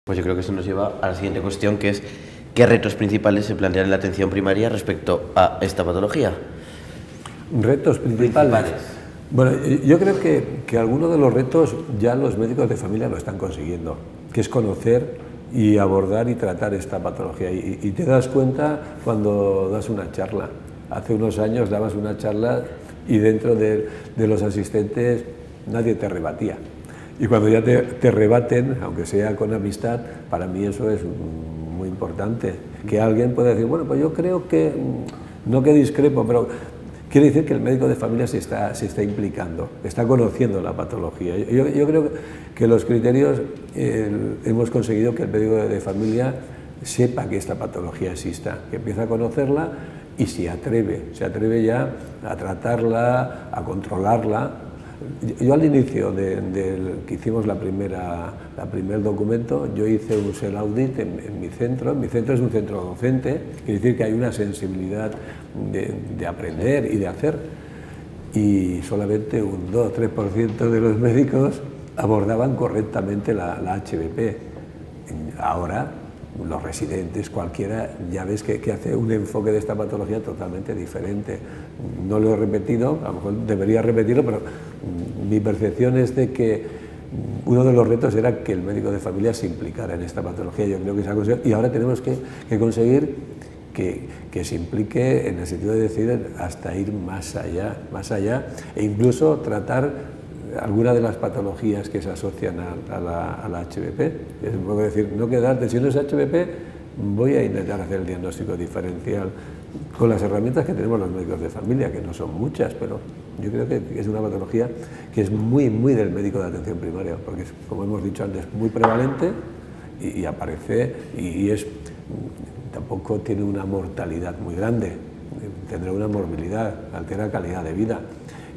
Pues yo creo que eso nos lleva a la siguiente cuestión, que es ¿qué retos principales se plantean en la atención primaria respecto a esta patología? Retos principales. Bueno, yo creo que algunos de los retos ya los médicos de familia lo están consiguiendo, que es conocer y abordar y tratar esta patología. Y te das cuenta cuando das una charla. Hace unos años dabas una charla y dentro de los asistentes nadie te rebatía. Y cuando ya te rebaten, aunque sea con amistad, para mí eso es muy importante. Que alguien pueda decir, bueno, pues yo creo que, no que discrepo, pero quiere decir que el médico de familia se está implicando, está conociendo la patología. Yo creo que los criterios hemos conseguido que el médico de familia sepa que esta patología exista, que empieza a conocerla y se atreve ya a tratarla, a controlarla. Yo al inicio que hicimos el primer documento, yo hice un self-audit en mi centro. Mi centro es un centro docente, quiere decir que hay una sensibilidad de aprender y de hacer, y solamente un 2-3% de los médicos abordaban correctamente la HBP. Ahora, los residentes, cualquiera, ya ves que hace un enfoque de esta patología totalmente diferente. No lo he repetido, a lo mejor debería repetirlo, pero mi percepción es de que uno de los retos era que el médico de familia se implicara en esta patología. Yo creo que se ha conseguido, y ahora tenemos que conseguir que se implique en el sentido de decir hasta ir más allá e incluso tratar algunas de las patologías que se asocian a la HBP. Es un poco decir, no quedarte, si no es HBP, voy a intentar hacer el diagnóstico diferencial con las herramientas que tenemos los médicos de familia, que no son muchas, pero yo creo que es una patología que es muy del médico de atención primaria, porque es, como hemos dicho antes, muy prevalente y aparece y tampoco tiene una mortalidad muy grande, tendrá una morbilidad, altera calidad de vida,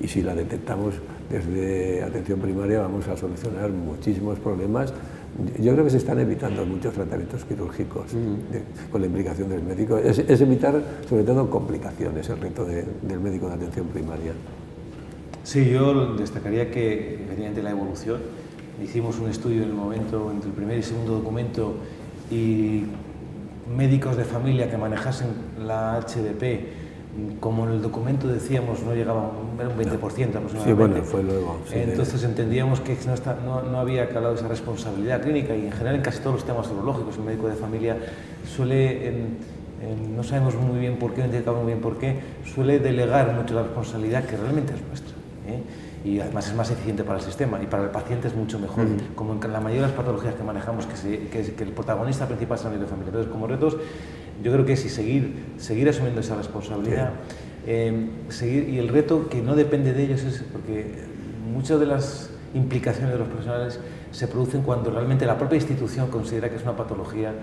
y si la detectamos desde atención primaria vamos a solucionar muchísimos problemas. Yo creo que se están evitando muchos tratamientos quirúrgicos con la implicación del médico. Es evitar sobre todo complicaciones, el reto del médico de atención primaria. Sí, yo destacaría que mediante la evolución hicimos un estudio en el momento entre el primer y segundo documento, y médicos de familia que manejasen la HDP, como en el documento decíamos, no llegaba, era un 20% aproximadamente. Sí, bueno, fue luego. Sí, entonces entendíamos que no había calado esa responsabilidad clínica, y en general en casi todos los temas urológicos el médico de familia suele, no sabemos muy bien por qué, no indicamos muy bien por qué, suele delegar mucho la responsabilidad que realmente es nuestra. Y además es más eficiente para el sistema y para el paciente es mucho mejor, como en la mayoría de las patologías que manejamos, que el protagonista principal es el médico de familia. Entonces, como retos, yo creo que sí, seguir asumiendo esa responsabilidad, y el reto que no depende de ellos es porque muchas de las implicaciones de los profesionales se producen cuando realmente la propia institución considera que es una patología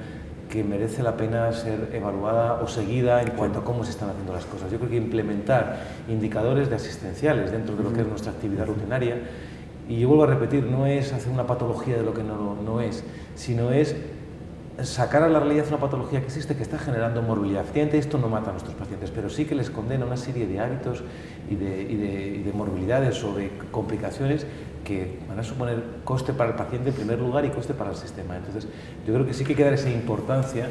que merece la pena ser evaluada o seguida en cuanto a cómo se están haciendo las cosas. Yo creo que implementar indicadores de asistenciales dentro de lo que es nuestra actividad rutinaria, y yo vuelvo a repetir, no es hacer una patología de lo que no es, sino es sacar a la realidad una patología que existe, que está generando morbilidad. Efectivamente, esto no mata a nuestros pacientes, pero sí que les condena una serie de hábitos y de morbilidades o de complicaciones que van a suponer coste para el paciente en primer lugar y coste para el sistema. Entonces, yo creo que sí que hay que dar esa importancia,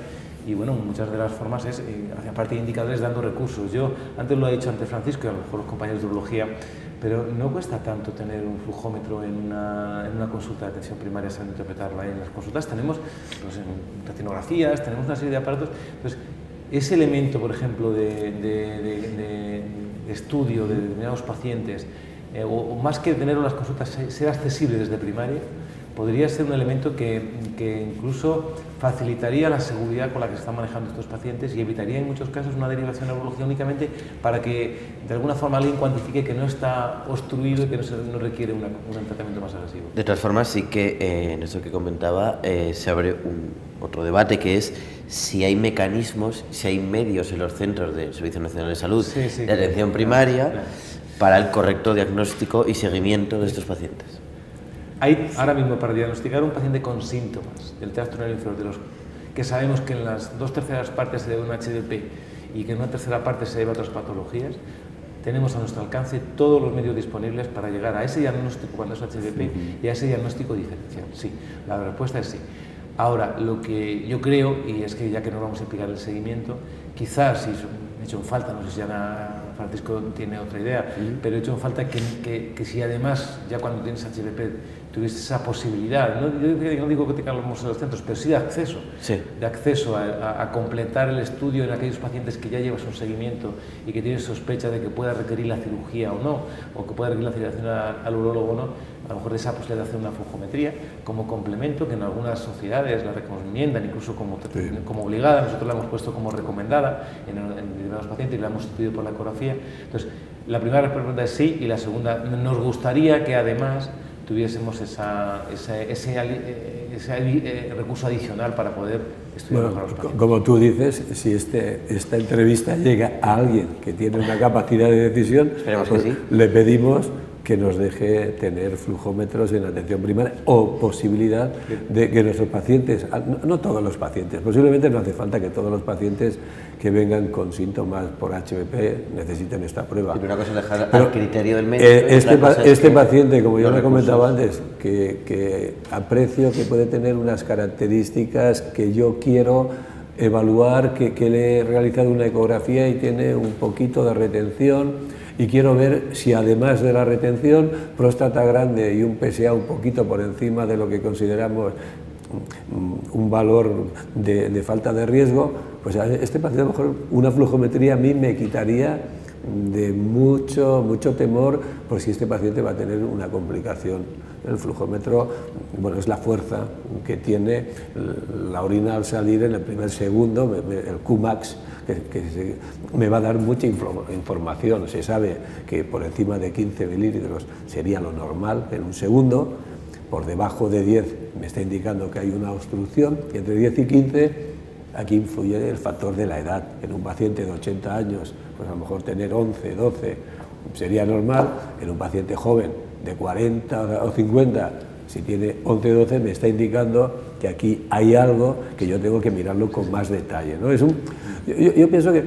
y bueno, muchas de las formas es, aparte de indicadores, dando recursos. Yo antes lo he dicho ante Francisco y a lo mejor los compañeros de urología, pero no cuesta tanto tener un flujómetro en una consulta de atención primaria, saber interpretarla. En las consultas tenemos pues, en retinografías, tenemos una serie de aparatos. Entonces, ese elemento, por ejemplo, de estudio de determinados pacientes, o más que tener las consultas, ser accesible desde primaria, podría ser un elemento que incluso facilitaría la seguridad con la que se están manejando estos pacientes y evitaría en muchos casos una derivación a urología únicamente para que de alguna forma alguien cuantifique que no está obstruido y que no requiere un tratamiento más agresivo. De todas formas, sí que en eso que comentaba se abre otro debate, que es si hay mecanismos, si hay medios en los centros del Servicio Nacional de Salud de atención primaria para el correcto diagnóstico y seguimiento de estos pacientes. Hay ahora mismo, para diagnosticar un paciente con síntomas del tracto urinario inferior, que sabemos que en las 2/3 partes se debe a un HDP y que en una 1/3 parte se debe a otras patologías, tenemos a nuestro alcance todos los medios disponibles para llegar a ese diagnóstico cuando es HDP y a ese diagnóstico diferencial. Sí, la respuesta es sí. Ahora, lo que yo creo, y es que ya que nos vamos a explicar el seguimiento, quizás, si he hecho en falta, no sé si Ana Francisco tiene otra idea, pero he hecho en falta que si además, ya cuando tienes HPP, tuviese esa posibilidad, no digo que tengamos en los centros, pero sí de acceso a completar el estudio en aquellos pacientes que ya llevas un seguimiento y que tienes sospecha de que pueda requerir la cirugía o no, o que pueda requerir la cirugía al urólogo o no. A lo mejor esa posibilidad de hacer una flujometría como complemento, que en algunas sociedades la recomiendan incluso como obligada, nosotros la hemos puesto como recomendada en determinados pacientes y la hemos sustituido por la ecografía. Entonces, la primera pregunta es sí, y la segunda, nos gustaría que además tuviésemos ese recurso adicional para poder estudiar mejor a los pacientes. Como tú dices, si esta entrevista llega a alguien que tiene una capacidad de decisión, pues que sí. Le pedimos que nos deje tener flujómetros en atención primaria o posibilidad de que nuestros pacientes, no todos los pacientes, posiblemente no hace falta que todos los pacientes que vengan con síntomas por HPP necesiten esta prueba. Pero una cosa es dejar al criterio del médico. Este paciente, como yo le comentaba antes, que aprecio que puede tener unas características que yo quiero evaluar, que le he realizado una ecografía y tiene un poquito de retención, y quiero ver si además de la retención, próstata grande y un PSA un poquito por encima de lo que consideramos un valor de falta de riesgo, pues a este paciente a lo mejor una flujometría a mí me quitaría de mucho temor por si este paciente va a tener una complicación. El flujómetro, bueno, es la fuerza que tiene la orina al salir en el primer segundo, el Qmax, que me va a dar mucha información. Se sabe que por encima de 15 mililitros sería lo normal en un segundo, por debajo de 10 me está indicando que hay una obstrucción, y entre 10 y 15 aquí influye el factor de la edad. En un paciente de 80 años, pues a lo mejor tener 11, 12 sería normal. En un paciente joven de 40 o 50, si tiene 11, 12, me está indicando que aquí hay algo que yo tengo que mirarlo con más detalle, ¿no? Yo pienso que...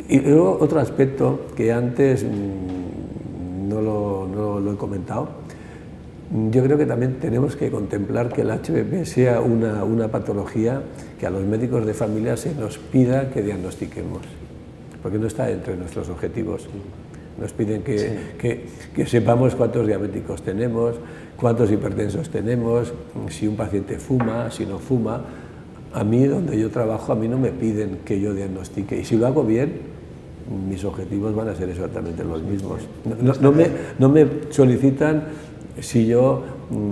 Y luego otro aspecto que antes no lo he comentado, yo creo que también tenemos que contemplar que el HPP sea una patología que a los médicos de familia se nos pida que diagnostiquemos, porque no está entre nuestros objetivos. Nos piden que sepamos cuántos diabéticos tenemos, cuántos hipertensos tenemos, si un paciente fuma, si no fuma. A mí, donde yo trabajo, a mí no me piden que yo diagnostique, y si lo hago bien, mis objetivos van a ser exactamente los mismos. No me solicitan si yo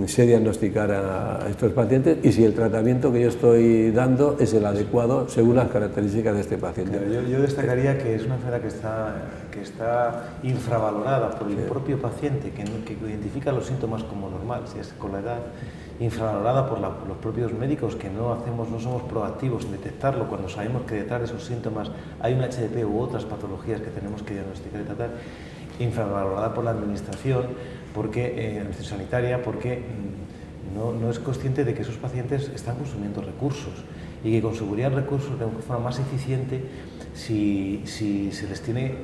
sé diagnosticar a estos pacientes y si el tratamiento que yo estoy dando es el adecuado según las características de este paciente. Claro, yo destacaría que es una enfermedad que está infravalorada por el propio paciente, que identifica los síntomas como normal, si es con la edad, infravalorada por los propios médicos, que no somos proactivos en detectarlo cuando sabemos que detrás de esos síntomas hay un HDP u otras patologías que tenemos que diagnosticar y tratar, infravalorada por la administración, la administración sanitaria, porque no es consciente de que esos pacientes están consumiendo recursos y que consumirían recursos de una forma más eficiente si se les tiene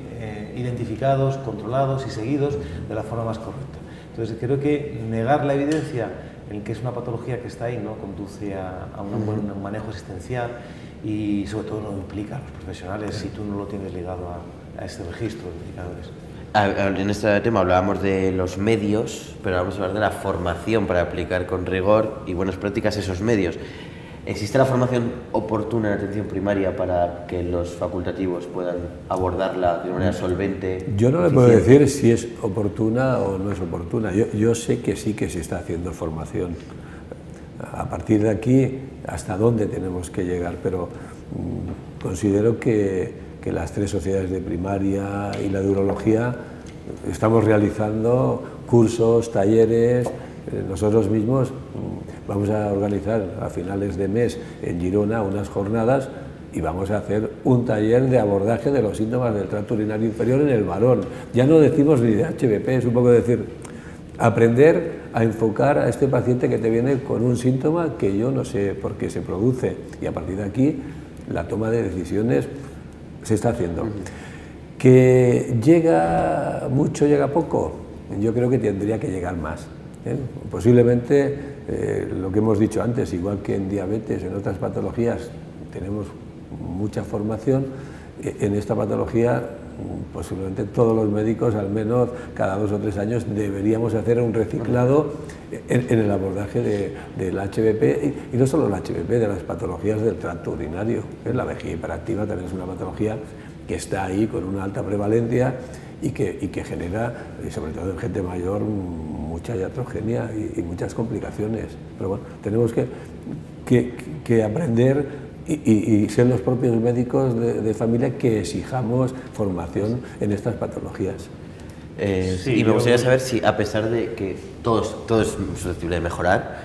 identificados, controlados y seguidos de la forma más correcta. Entonces creo que negar la evidencia en que es una patología que está ahí no conduce a un buen manejo asistencial, y sobre todo no implica a los profesionales si tú no lo tienes ligado a este registro de indicadores. En este tema hablábamos de los medios, pero vamos a hablar de la formación para aplicar con rigor y buenas prácticas esos medios. ¿Existe la formación oportuna en atención primaria para que los facultativos puedan abordarla de una manera solvente? Yo no le puedo decir si es oportuna o no es oportuna. Yo sé que sí que se está haciendo formación. A partir de aquí, hasta dónde tenemos que llegar, pero considero que las 3 sociedades de primaria y la de urología estamos realizando cursos, talleres. Nosotros mismos vamos a organizar a finales de mes en Girona unas jornadas y vamos a hacer un taller de abordaje de los síntomas del tracto urinario inferior en el varón. Ya no decimos ni de HPP, es un poco decir, aprender a enfocar a este paciente que te viene con un síntoma que yo no sé por qué se produce, y a partir de aquí la toma de decisiones se está haciendo. ¿Que llega mucho, llega poco? Yo creo que tendría que llegar más. Posiblemente, lo que hemos dicho antes, igual que en diabetes, en otras patologías tenemos mucha formación, en esta patología posiblemente todos los médicos, al menos cada 2 o 3 años, deberíamos hacer un reciclado en el abordaje del HBP, y no solo el HBP, de las patologías del tracto urinario. La vejiga hiperactiva también es una patología que está ahí con una alta prevalencia y que genera, sobre todo en gente mayor, mucha iatrogenia y muchas complicaciones. Pero bueno, tenemos que aprender y ser los propios médicos de familia que exijamos formación en estas patologías. Sí, y me gustaría saber si, a pesar de que todo es susceptible de mejorar,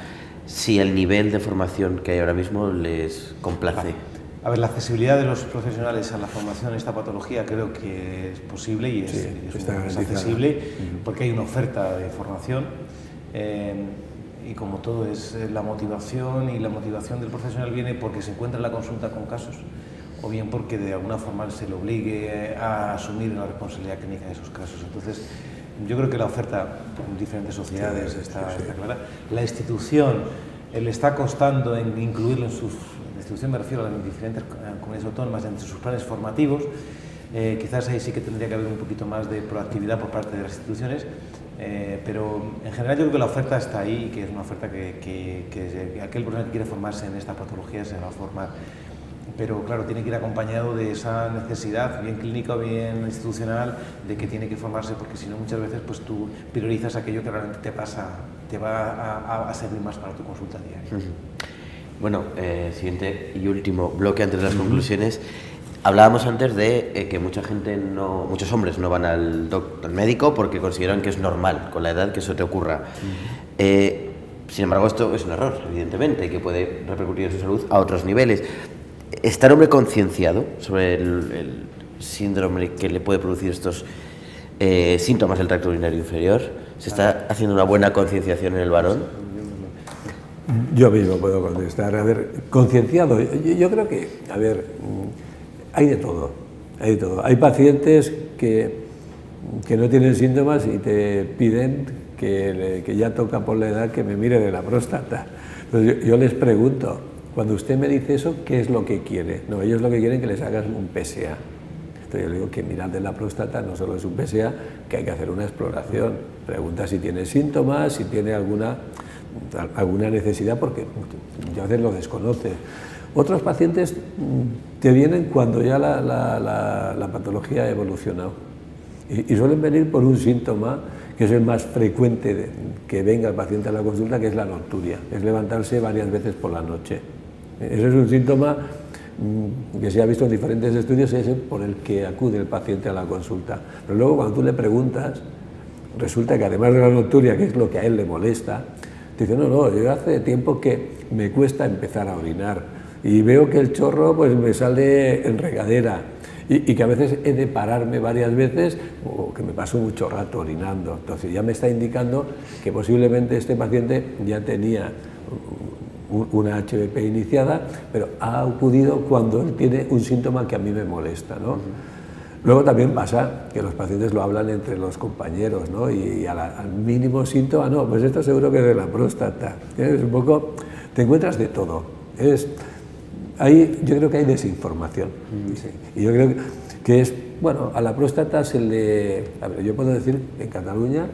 si el nivel de formación que hay ahora mismo les complace. A ver, la accesibilidad de los profesionales a la formación en esta patología creo que es posible y es accesible, porque hay una oferta de formación. Y como todo es la motivación, y la motivación del profesional viene porque se encuentra en la consulta con casos, o bien porque de alguna forma se le obligue a asumir la responsabilidad clínica de esos casos. Entonces, yo creo que la oferta en diferentes sociedades está clara. La institución le está costando en incluirlo en sus... La institución, me refiero a las diferentes comunidades autónomas, entre sus planes formativos. Quizás ahí sí que tendría que haber un poquito más de proactividad por parte de las instituciones. Pero en general yo creo que la oferta está ahí, y que es una oferta que aquel profesional que quiere formarse en esta patología se va a formar. Pero claro, tiene que ir acompañado de esa necesidad, bien clínica o bien institucional, de que tiene que formarse, porque si no muchas veces pues tú priorizas aquello que realmente te va a servir más para tu consulta diaria. Bueno, siguiente y último bloque antes de las conclusiones. Hablábamos antes de que muchos hombres no van al médico porque consideran que es normal con la edad que eso te ocurra. Sin embargo, esto es un error, evidentemente, que puede repercutir en su salud a otros niveles. ¿Está el hombre concienciado sobre el síndrome que le puede producir estos síntomas del tracto urinario inferior? ¿Se está haciendo una buena concienciación en el varón? Yo mismo puedo contestar. A ver, concienciado, yo creo que, a ver, hay de todo, hay de todo. Hay pacientes que no tienen síntomas y te piden que ya toca por la edad que me mire de la próstata. Entonces yo les pregunto, cuando usted me dice eso, ¿qué es lo que quiere? No, ellos lo que quieren es que les hagas un PSA. Entonces yo le digo que mirar de la próstata no solo es un PSA, que hay que hacer una exploración. Pregunta si tiene síntomas, si tiene alguna necesidad, porque a veces lo desconoce. Otros pacientes te vienen cuando ya la patología ha evolucionado y suelen venir por un síntoma que es el más frecuente que venga el paciente a la consulta, que es la nocturia, es levantarse varias veces por la noche. Ese es un síntoma que se ha visto en diferentes estudios, es el por el que acude el paciente a la consulta. Pero luego cuando tú le preguntas, resulta que además de la nocturia, que es lo que a él le molesta, te dice, no, yo hace tiempo que me cuesta empezar a orinar y veo que el chorro pues me sale en regadera y que a veces he de pararme varias veces o que me paso mucho rato orinando. Entonces ya me está indicando que posiblemente este paciente ya tenía una HBP iniciada, pero ha acudido cuando él tiene un síntoma que a mí me molesta, ¿no? Luego también pasa que los pacientes lo hablan entre los compañeros, ¿no? Y al mínimo síntoma, no, pues esto seguro que es de la próstata. Es un poco, te encuentras de todo. Yo creo que hay desinformación. Sí. Y yo creo que es, bueno, a la próstata se le... A ver, yo puedo decir, en Cataluña,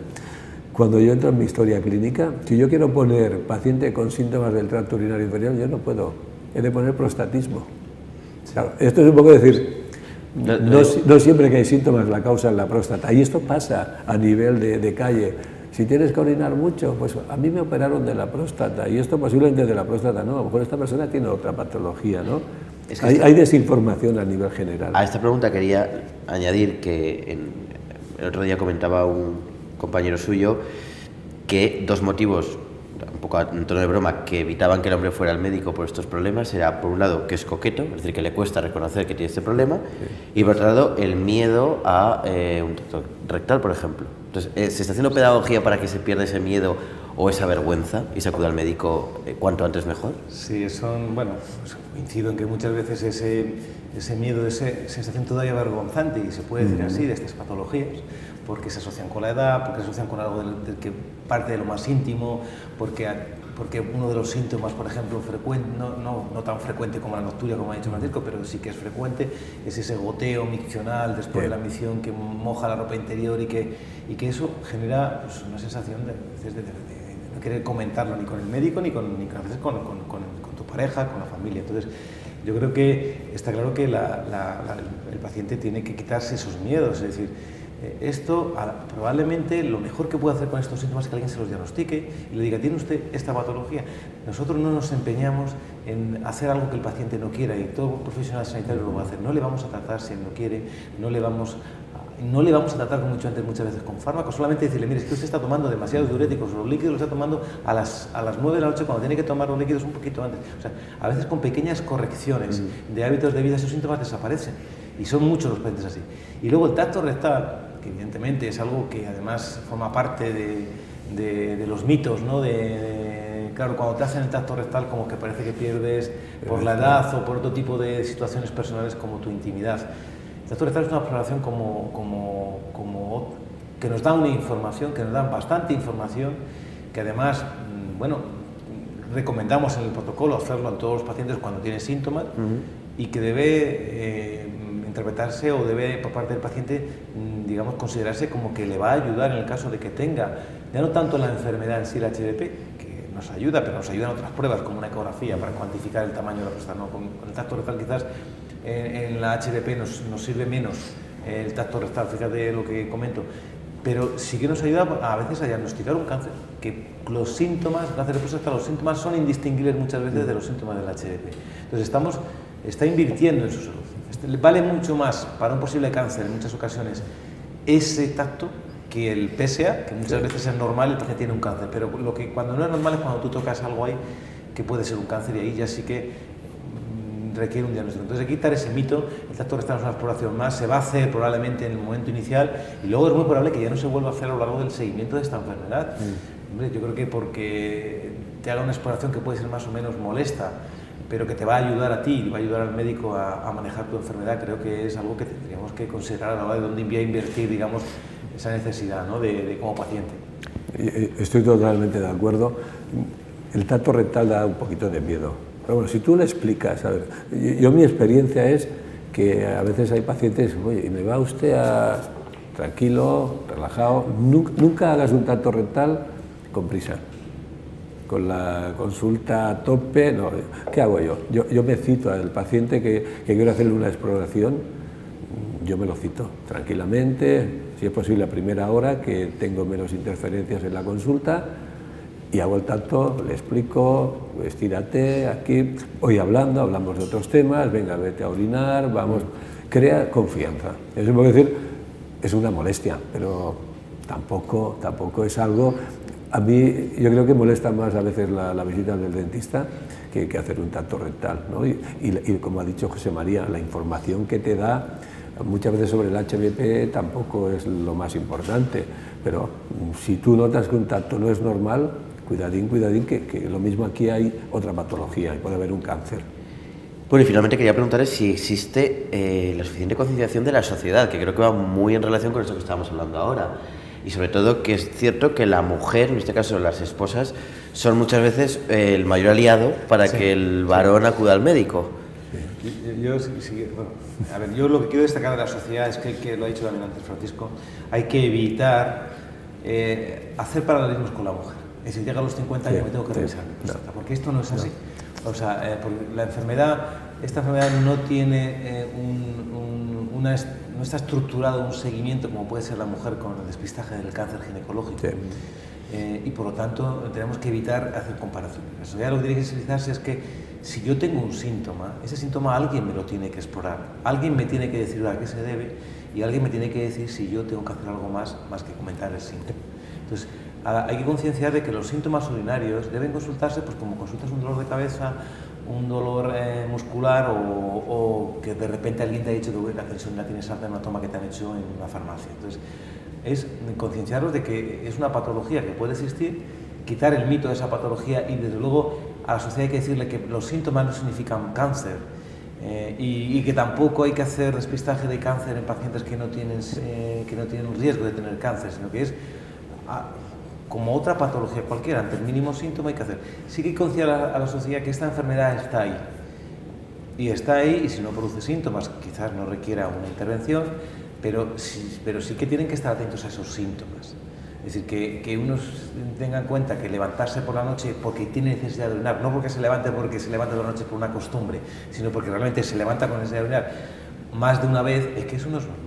cuando yo entro en mi historia clínica, si yo quiero poner paciente con síntomas del tracto urinario inferior, yo no puedo. He de poner prostatismo. Claro, esto es un poco decir... No siempre que hay síntomas la causa es la próstata, y esto pasa a nivel de calle. Si tienes que orinar mucho, pues a mí me operaron de la próstata, y esto posiblemente de la próstata no, a lo mejor esta persona tiene otra patología, ¿no? Es que hay desinformación a nivel general. A esta pregunta quería añadir que el otro día comentaba un compañero suyo que 2 motivos, un poco en tono de broma, que evitaban que el hombre fuera al médico por estos problemas era, por un lado, que es coqueto, es decir, que le cuesta reconocer que tiene este problema, sí. Y por otro lado, el miedo a un tracto rectal, por ejemplo. Entonces, ¿se está haciendo pedagogía para que se pierda ese miedo o esa vergüenza y se acuda al médico cuanto antes mejor? Sí, bueno, pues coincido en que muchas veces ese miedo, esa sensación todavía vergonzante, y se puede decir así, de estas patologías, porque se asocian con la edad, porque se asocian con algo del que parte de lo más íntimo, porque uno de los síntomas, por ejemplo, no tan frecuente como la nocturia, como ha dicho Francisco, pero sí que es frecuente, es ese goteo miccional después de la micción que moja la ropa interior y que eso genera pues, una sensación de no querer comentarlo ni con el médico ni con tu pareja, con la familia. Entonces, yo creo que está claro que el paciente tiene que quitarse esos miedos, es decir, esto probablemente lo mejor que puede hacer con estos síntomas es que alguien se los diagnostique y le diga, ¿tiene usted esta patología? Nosotros no nos empeñamos en hacer algo que el paciente no quiera, y todo profesional sanitario lo va a hacer. No le vamos a tratar si él no quiere, no le vamos a tratar, como he dicho antes, muchas veces con fármacos, solamente decirle, mire, es que usted está tomando demasiados diuréticos, los líquidos los está tomando a las 9 de la noche cuando tiene que tomar los líquidos un poquito antes. O sea, a veces con pequeñas correcciones de hábitos de vida esos síntomas desaparecen, y son muchos los pacientes así. Y luego el tacto rectal, que evidentemente es algo que además forma parte de los mitos, ¿no? Claro, cuando te hacen el tacto rectal como que parece que pierdes por la edad o por otro tipo de situaciones personales como tu intimidad. El tacto rectal es una exploración que nos da una información, que nos da bastante información, que además, bueno, recomendamos en el protocolo hacerlo a todos los pacientes cuando tienen síntomas y que debe interpretarse o debe por parte del paciente, digamos, considerarse como que le va a ayudar en el caso de que tenga, ya no tanto la enfermedad en sí, el HDP, que nos ayuda, pero nos ayudan otras pruebas como una ecografía para cuantificar el tamaño de la próstata, ¿no? Con el tacto rectal quizás en la HDP nos sirve menos el tacto rectal, fíjate lo que comento, pero sí que nos ayuda a veces a diagnosticar un cáncer, que los síntomas, el cáncer de próstata, los síntomas son indistinguibles muchas veces de los síntomas del HDP. Entonces está invirtiendo en su salud. Vale mucho más para un posible cáncer en muchas ocasiones ese tacto que el PSA, que muchas veces es normal, el paciente tiene un cáncer, pero cuando no es normal es cuando tú tocas algo ahí que puede ser un cáncer, y ahí ya sí que requiere un diagnóstico. Entonces hay que quitar ese mito, el tacto rectal es una exploración más, se va a hacer probablemente en el momento inicial y luego es muy probable que ya no se vuelva a hacer a lo largo del seguimiento de esta enfermedad. Hombre, yo creo que porque te haga una exploración que puede ser más o menos molesta, pero que te va a ayudar a ti y va a ayudar al médico a manejar tu enfermedad, creo que es algo que tendríamos que considerar a la hora de dónde invertir, digamos, esa necesidad, ¿no? de como paciente. Estoy totalmente de acuerdo. El tacto rectal da un poquito de miedo. Pero bueno, si tú le explicas, a ver, mi experiencia es que a veces hay pacientes, oye, me va usted tranquilo, relajado, nunca hagas un tacto rectal con prisa. Con la consulta a tope, no, ¿qué hago yo? Yo me cito al paciente que quiero hacerle una exploración, yo me lo cito tranquilamente, si es posible a primera hora, que tengo menos interferencias en la consulta, y hago el tacto, le explico, estírate aquí, hoy hablamos de otros temas, venga, vete a orinar, vamos, crea confianza. Eso puedo decir, es una molestia, pero tampoco es algo. A mí, yo creo que molesta más a veces la visita del dentista que hacer un tacto rectal, ¿no? Y como ha dicho José María, la información que te da muchas veces sobre el HBP tampoco es lo más importante, pero si tú notas que un tacto no es normal, cuidadín, que lo mismo aquí hay otra patología y puede haber un cáncer. Bueno, y finalmente quería preguntarles si existe la suficiente concienciación de la sociedad, que creo que va muy en relación con esto que estábamos hablando ahora. Y sobre todo que es cierto que la mujer, en este caso las esposas, son muchas veces el mayor aliado para que el varón acuda al médico. Yo lo que quiero destacar de la sociedad es que lo ha dicho también antes Francisco, hay que evitar hacer paralelismos con la mujer. Es decir, llega a los 50 años me tengo que revisar mi próstata, porque esto no es así. O sea, esta enfermedad no tiene no está estructurado un seguimiento como puede ser la mujer con el despistaje del cáncer ginecológico. Y por lo tanto tenemos que evitar hacer comparaciones. La sociedad lo que tiene que sensibilizarse es que si yo tengo un síntoma, ese síntoma alguien me lo tiene que explorar, alguien me tiene que decir a qué se debe y alguien me tiene que decir si yo tengo que hacer algo más que comentar el síntoma. Entonces, hay que concienciar de que los síntomas urinarios deben consultarse pues como consultas un dolor de cabeza, un dolor muscular o que de repente alguien te ha dicho que la tensión la tienes alta en una toma que te han hecho en una farmacia. Entonces, es concienciaros de que es una patología que puede existir, quitar el mito de esa patología y desde luego a la sociedad hay que decirle que los síntomas no significan cáncer y que tampoco hay que hacer despistaje de cáncer en pacientes que no tienen un riesgo de tener cáncer, sino que es como otra patología cualquiera, ante el mínimo síntoma hay que hacer. Sí que hay que concienciar a la sociedad que esta enfermedad está ahí. Y está ahí, y si no produce síntomas, quizás no requiera una intervención, pero sí que tienen que estar atentos a esos síntomas. Es decir, que unos tengan en cuenta que levantarse por la noche porque tiene necesidad de orinar, no porque se levante por la noche por una costumbre, sino porque realmente se levanta con necesidad de orinar más de una vez, es que eso no es normal.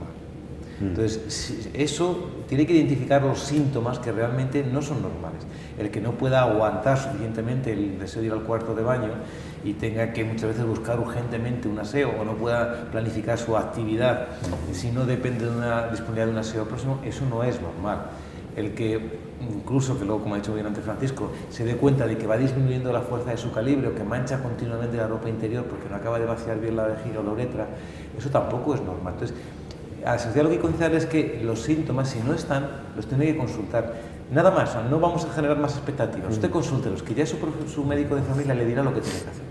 Entonces, eso tiene que identificar los síntomas que realmente no son normales. El que no pueda aguantar suficientemente el deseo de ir al cuarto de baño y tenga que muchas veces buscar urgentemente un aseo o no pueda planificar su actividad si no depende de una disponibilidad de un aseo próximo, eso no es normal. El que, incluso, que luego, como ha dicho bien antes Francisco, se dé cuenta de que va disminuyendo la fuerza de su calibre o que mancha continuamente la ropa interior porque no acaba de vaciar bien la vejiga o la uretra, eso tampoco es normal. Entonces, a la sociedad lo que hay que concienciar es que los síntomas, si no están, los tiene que consultar. Nada más, no vamos a generar más expectativas. Usted consúltelos, que ya su médico de familia le dirá lo que tiene que hacer.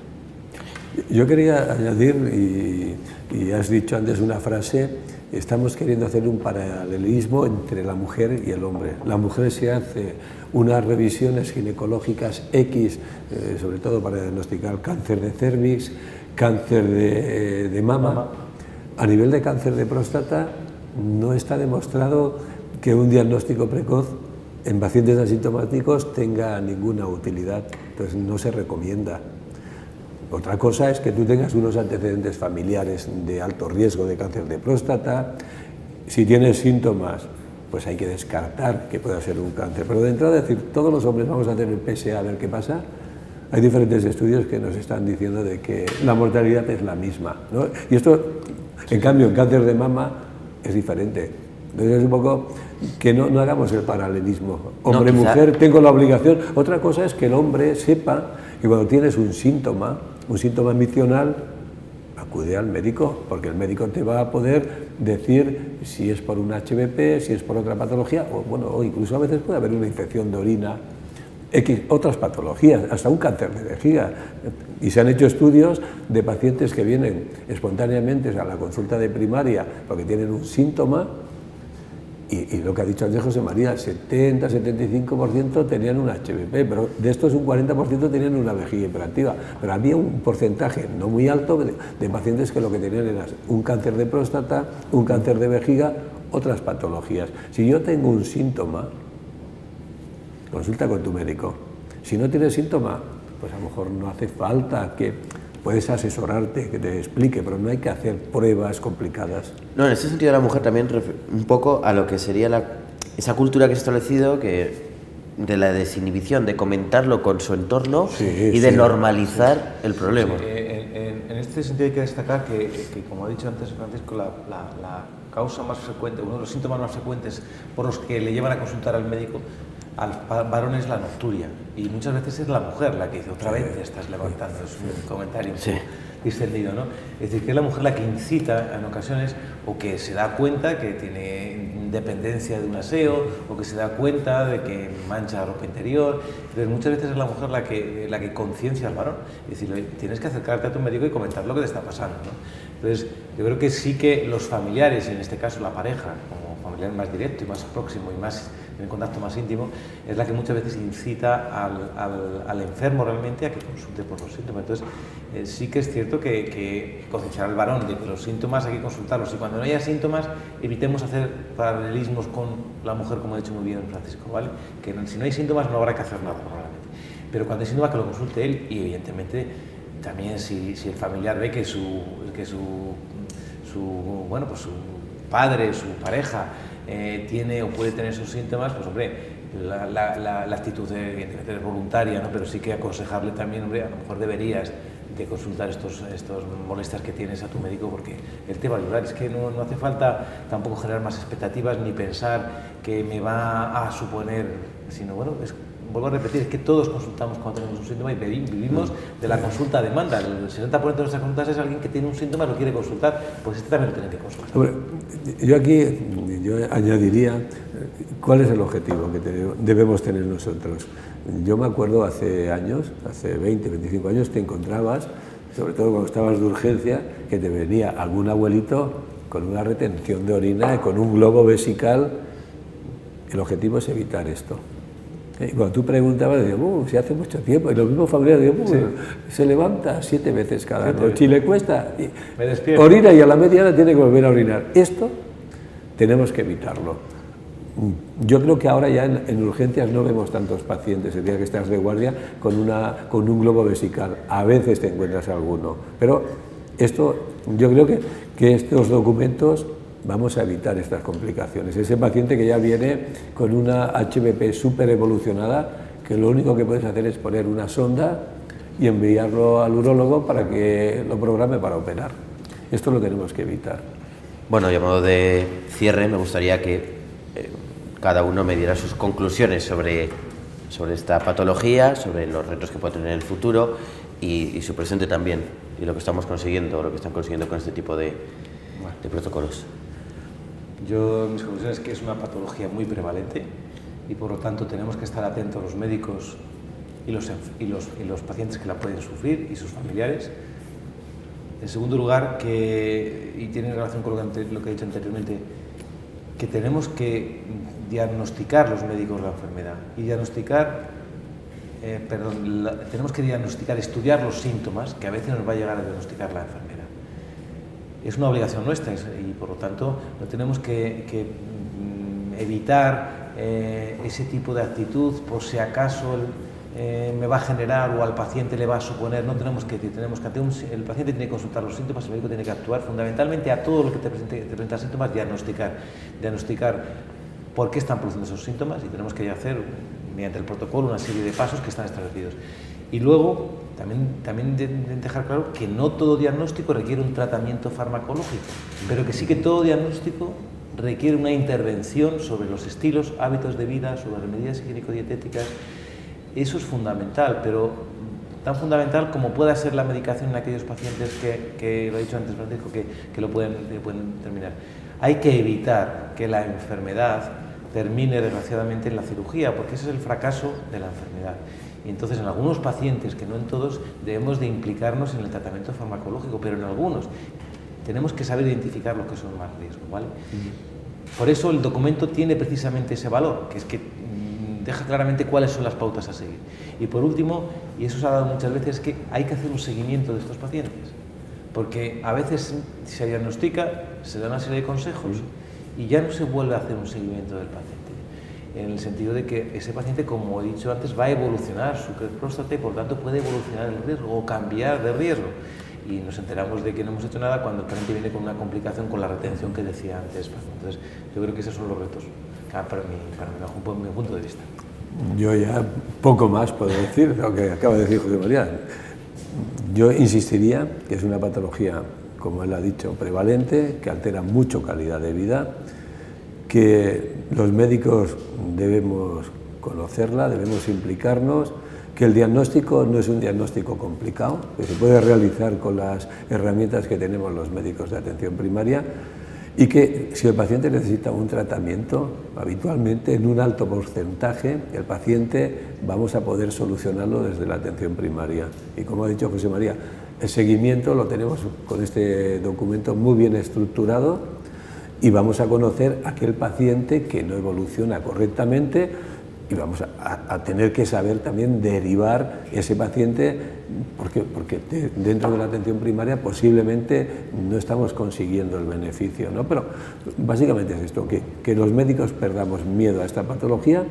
Yo quería añadir, y has dicho antes una frase, estamos queriendo hacer un paralelismo entre la mujer y el hombre. La mujer se hace unas revisiones ginecológicas X, sobre todo para diagnosticar cáncer de cérvix, cáncer de mama. A nivel de cáncer de próstata, no está demostrado que un diagnóstico precoz en pacientes asintomáticos tenga ninguna utilidad, entonces no se recomienda. Otra cosa es que tú tengas unos antecedentes familiares de alto riesgo de cáncer de próstata. Si tienes síntomas, pues hay que descartar que pueda ser un cáncer. Pero de entrada, decir, todos los hombres vamos a tener PSA a ver qué pasa. Hay diferentes estudios que nos están diciendo de que la mortalidad es la misma, ¿no? Y esto, en cambio, en cáncer de mama es diferente. Entonces es un poco que no hagamos el paralelismo. Hombre-mujer, tengo la obligación. Otra cosa es que el hombre sepa que cuando tienes un síntoma micional, acude al médico, porque el médico te va a poder decir si es por un HBP, si es por otra patología, o incluso a veces puede haber una infección de orina, otras patologías, hasta un cáncer de vejiga. Y se han hecho estudios de pacientes que vienen espontáneamente a la consulta de primaria porque tienen un síntoma. Y lo que ha dicho antes José María, 70-75% tenían un HBP, pero de estos un 40% tenían una vejiga hiperactiva. Pero había un porcentaje no muy alto de pacientes que lo que tenían era un cáncer de próstata, un cáncer de vejiga, otras patologías. Si yo tengo un síntoma, consulta con tu médico. Si no tienes síntoma, pues a lo mejor no hace falta que... Puedes asesorarte, que te explique, pero no hay que hacer pruebas complicadas. No, en ese sentido la mujer también un poco a lo que sería esa cultura que se ha establecido de la desinhibición, de comentarlo con su entorno y de normalizar el problema. Sí, en este sentido hay que destacar que, como ha dicho antes Francisco, la causa más frecuente, uno de los síntomas más frecuentes por los que le llevan a consultar al médico al varón es la nocturia, y muchas veces es la mujer la que dice otra vez te estás levantando, es un comentario distendido, ¿no? Es decir, que es la mujer la que incita en ocasiones, o que se da cuenta que tiene dependencia de un aseo, o que se da cuenta de que mancha la ropa interior. Entonces muchas veces es la mujer la que conciencia al varón, es decir, tienes que acercarte a tu médico y comentar lo que te está pasando, ¿no? Entonces yo creo que sí que los familiares, en este caso la pareja, como familiar más directo y más próximo y más en contacto más íntimo, es la que muchas veces incita al enfermo realmente a que consulte por los síntomas. Entonces, sí que es cierto que concienciar al varón de que los síntomas hay que consultarlos, y cuando no haya síntomas, evitemos hacer paralelismos con la mujer, como ha dicho muy bien Francisco, ¿vale? Que si no hay síntomas no habrá que hacer nada, probablemente. Pero cuando hay síntomas, que lo consulte él, y evidentemente también si el familiar ve que su padre, su pareja, tiene o puede tener esos síntomas, pues hombre, la actitud evidentemente es voluntaria, ¿no? Pero sí que aconsejarle también, hombre, a lo mejor deberías de consultar estos molestias que tienes a tu médico, porque él te va a ayudar. Es que no hace falta tampoco generar más expectativas ni pensar que me va a suponer, sino bueno, vuelvo a repetir, es que todos consultamos cuando tenemos un síntoma y vivimos de la consulta a demanda. El 60% de nuestras consultas es alguien que tiene un síntoma y lo quiere consultar, pues este también lo tiene que consultar. Hombre, yo aquí añadiría, ¿cuál es el objetivo que debemos tener nosotros? Yo me acuerdo hace años, hace 20, 25 años, te encontrabas, sobre todo cuando estabas de urgencia, que te venía algún abuelito con una retención de orina y con un globo vesical. El objetivo es evitar esto. Y cuando tú preguntabas, digo, si hace mucho tiempo, y los mismos familiares digo, se levanta 7 veces cada noche y le cuesta, orina y a la media hora tiene que volver a orinar. Esto tenemos que evitarlo. Yo creo que ahora ya en urgencias no vemos tantos pacientes el día que estás de guardia con un globo vesical. A veces te encuentras alguno, pero esto, yo creo que estos documentos vamos a evitar estas complicaciones. Ese paciente que ya viene con una HBP súper evolucionada, que lo único que puedes hacer es poner una sonda y enviarlo al urólogo para que lo programe para operar. Esto lo tenemos que evitar. Bueno, y a modo de cierre, me gustaría que cada uno me diera sus conclusiones sobre esta patología, sobre los retos que puede tener en el futuro y su presente también, y lo que estamos consiguiendo, lo que están consiguiendo con este tipo de protocolos. Yo, mis conclusiones es que es una patología muy prevalente y por lo tanto tenemos que estar atentos los médicos y los pacientes que la pueden sufrir y sus familiares. En segundo lugar, y tiene relación con lo que he dicho anteriormente, que tenemos que diagnosticar los médicos la enfermedad y tenemos que diagnosticar, estudiar los síntomas que a veces nos va a llegar a diagnosticar la enfermedad. Es una obligación nuestra y por lo tanto no tenemos que evitar ese tipo de actitud por si acaso me va a generar o al paciente le va a suponer. No tenemos que el paciente tiene que consultar los síntomas, el médico tiene que actuar fundamentalmente a todo lo que te presenta síntomas, diagnosticar por qué están produciendo esos síntomas y tenemos que hacer mediante el protocolo una serie de pasos que están establecidos. Y luego también dejar claro que no todo diagnóstico requiere un tratamiento farmacológico, pero que sí que todo diagnóstico requiere una intervención sobre los estilos, hábitos de vida, sobre las medidas higiénico-dietéticas. Eso es fundamental, pero tan fundamental como pueda ser la medicación en aquellos pacientes que lo he dicho antes, Francisco, que lo pueden terminar. Hay que evitar que la enfermedad termine desgraciadamente en la cirugía, porque ese es el fracaso de la enfermedad. Y entonces en algunos pacientes, que no en todos, debemos de implicarnos en el tratamiento farmacológico, pero en algunos tenemos que saber identificar los que son más riesgo, ¿vale? Por eso el documento tiene precisamente ese valor, que es que deja claramente cuáles son las pautas a seguir. Y por último, y eso se ha dado muchas veces, es que hay que hacer un seguimiento de estos pacientes, porque a veces se diagnostica, se da una serie de consejos y ya no se vuelve a hacer un seguimiento del paciente. En el sentido de que ese paciente, como he dicho antes, va a evolucionar su próstata y por tanto puede evolucionar el riesgo o cambiar de riesgo. Y nos enteramos de que no hemos hecho nada cuando el paciente viene con una complicación con la retención que decía antes. Entonces, yo creo que esos son los retos, para mi punto de vista. Yo ya poco más puedo decir lo que acaba de decir José María. Yo insistiría que es una patología, como él ha dicho, prevalente, que altera mucho calidad de vida, que los médicos debemos conocerla, debemos implicarnos, que el diagnóstico no es un diagnóstico complicado, que se puede realizar con las herramientas que tenemos los médicos de atención primaria y que si el paciente necesita un tratamiento, habitualmente en un alto porcentaje el paciente vamos a poder solucionarlo desde la atención primaria. Y como ha dicho José María, el seguimiento lo tenemos con este documento muy bien estructurado y vamos a conocer a aquel paciente que no evoluciona correctamente y vamos a tener que saber también derivar ese paciente porque dentro de la atención primaria posiblemente no estamos consiguiendo el beneficio, ¿no? Pero básicamente es esto, que los médicos perdamos miedo a esta patología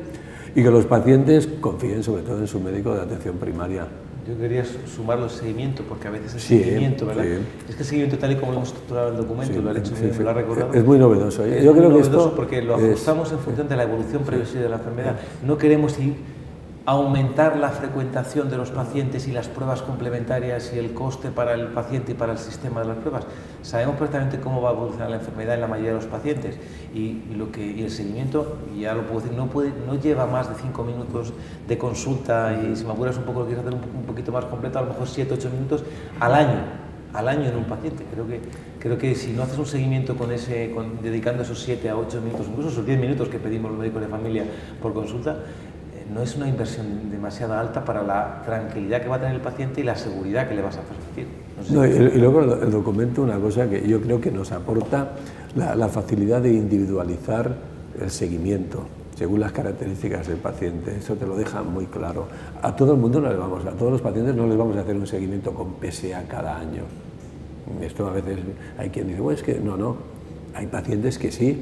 y que los pacientes confíen sobre todo en su médico de atención primaria. Yo quería sumar el seguimiento, porque a veces el seguimiento, ¿verdad? Sí. Es que el seguimiento, tal y como lo hemos estructurado el documento, lo han hecho bien, me lo ha recordado. Es muy novedoso. Yo creo que esto porque lo ajustamos en función de la evolución previsible de la enfermedad. No queremos aumentar la frecuentación de los pacientes y las pruebas complementarias y el coste para el paciente y para el sistema de las pruebas. Sabemos perfectamente cómo va a evolucionar la enfermedad en la mayoría de los pacientes y el seguimiento, ya lo puedo decir, no lleva más de 5 minutos de consulta y si me apuras un poco lo quieres hacer un poquito más completo, a lo mejor 7-8 minutos al año. al año en un paciente. Creo que si no haces un seguimiento dedicando esos 7 a 8 minutos, incluso esos 10 minutos que pedimos los médicos de familia por consulta, no es una inversión demasiado alta para la tranquilidad que va a tener el paciente y la seguridad que le vas a transmitir. No, y luego el documento, una cosa que yo creo que nos aporta la facilidad de individualizar el seguimiento según las características del paciente. Eso te lo deja muy claro. A todo el mundo a todos los pacientes no les vamos a hacer un seguimiento con PSA cada año. Esto a veces hay quien dice, bueno, es que no, hay pacientes que sí,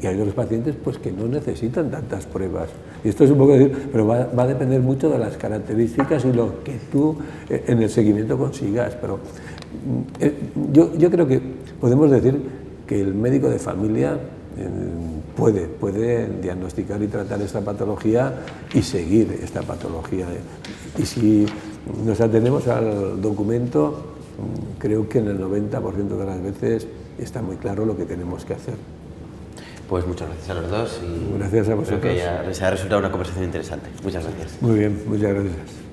y hay otros pacientes pues que no necesitan tantas pruebas. Y esto es un poco decir, pero va a depender mucho de las características y lo que tú en el seguimiento consigas. Pero yo creo que podemos decir que el médico de familia puede diagnosticar y tratar esta patología y seguir esta patología. Y si nos atenemos al documento, creo que en el 90% de las veces está muy claro lo que tenemos que hacer. Pues muchas gracias a los dos y gracias a vosotros. Creo que ya les ha resultado una conversación interesante. Muchas gracias. Muy bien, muchas gracias.